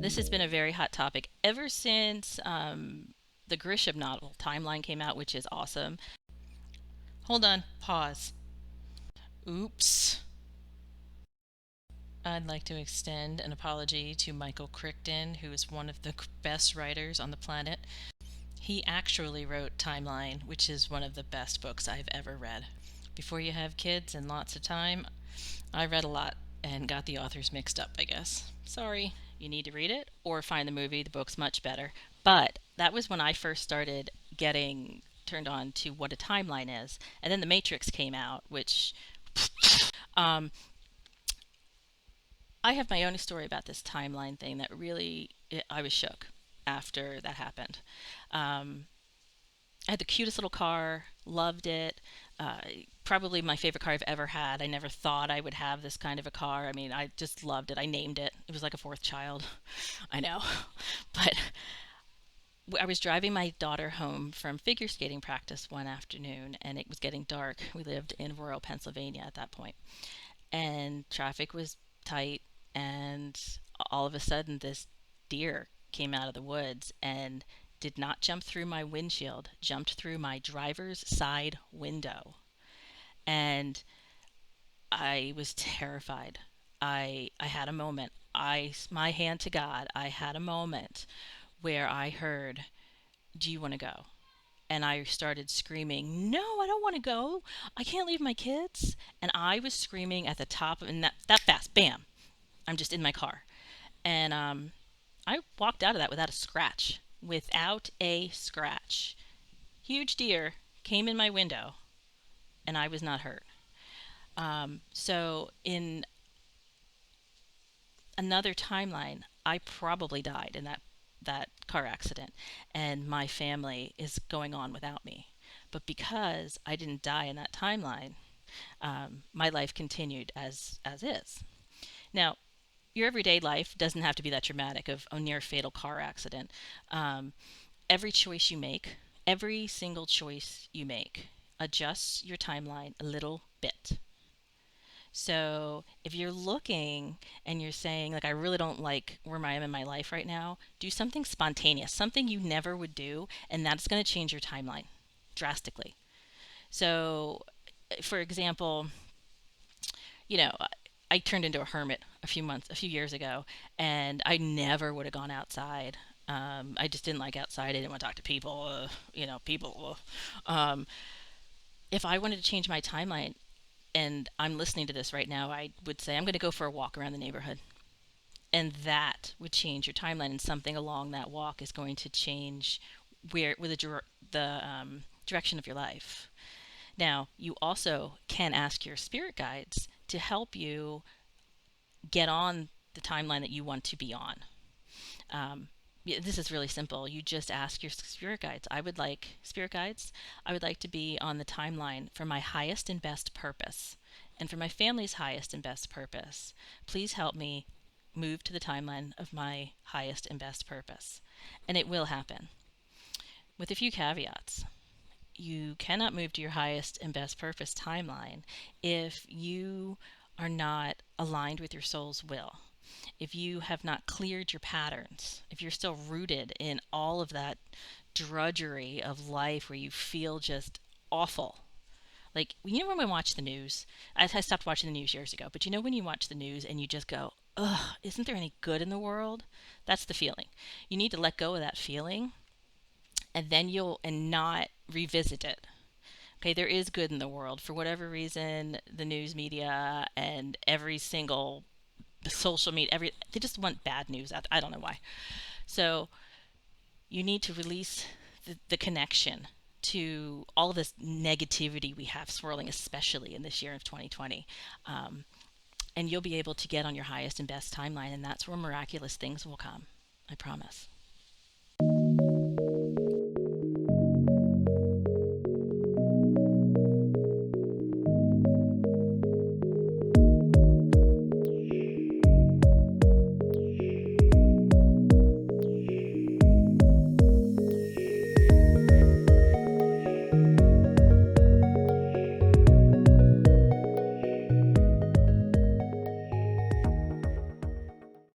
This has been a very hot topic ever since the Grisham novel Timeline came out, which is awesome. Hold on, pause. Oops. I'd like to extend an apology to Michael Crichton, who is one of the best writers on the planet. He actually wrote Timeline, which is one of the best books I've ever read. Before you have kids and lots of time, I read a lot and got the authors mixed up, I guess. Sorry. You need to read it or find the movie. The book's much better. But that was when I first started getting turned on to what a timeline is. And then The Matrix came out, which um, I have my own story about this timeline thing that really, I was shook after that happened. Um, I had the cutest little car, loved it. Uh, Probably my favorite car I've ever had. I never thought I would have this kind of a car. I mean, I just loved it. I named it. It was like a fourth child. I know. But I was driving my daughter home from figure skating practice one afternoon and it was getting dark. We lived in rural Pennsylvania at that point, and traffic was tight. And all of a sudden, this deer came out of the woods and did not jump through my windshield, jumped through my driver's side window. And I was terrified. I had a moment. My hand to God, I had a moment where I heard, "Do you want to go?" And I started screaming, "No, I don't want to go. I can't leave my kids." And I was screaming at the top of, and that fast, bam, I'm just in my car. And I walked out of that without a scratch. Without a scratch. Huge deer came in my window, and I was not hurt. So in another timeline, I probably died in that car accident, and my family is going on without me. But because I didn't die in that timeline, my life continued as is. Now, your everyday life doesn't have to be that dramatic of a near fatal car accident. Um, every choice you make, every single choice you make, adjusts your timeline a little bit. So if you're looking and you're saying, like, I really don't like where I am in my life right now, do something spontaneous, something you never would do, and that's going to change your timeline drastically. So, for example, you know, I turned into a hermit a few years ago, and I never would have gone outside. I just didn't like outside. I didn't want to talk to people. People. Um, if I wanted to change my timeline, and I'm listening to this right now, I would say I'm going to go for a walk around the neighborhood, and that would change your timeline. And something along that walk is going to change where the direction of your life. Now, you also can ask your spirit guides to help you get on the timeline that you want to be on. Yeah, this is really simple. You just ask your spirit guides. Spirit guides, I would like to be on the timeline for my highest and best purpose and for my family's highest and best purpose. Please help me move to the timeline of my highest and best purpose. And it will happen with a few caveats. You cannot move to your highest and best purpose timeline if you are not aligned with your soul's will. If you have not cleared your patterns, if you're still rooted in all of that drudgery of life where you feel just awful. Like, when we watch the news, I stopped watching the news years ago, but when you watch the news and you just go, ugh, isn't there any good in the world? That's the feeling. You need to let go of that feeling and then and not revisit it. Okay, there is good in the world. For whatever reason, the news media and every single social media, they just want bad news. I don't know why. So you need to release the connection to all of this negativity we have swirling, especially in this year of 2020. Um, and you'll be able to get on your highest and best timeline, and that's where miraculous things will come. I promise.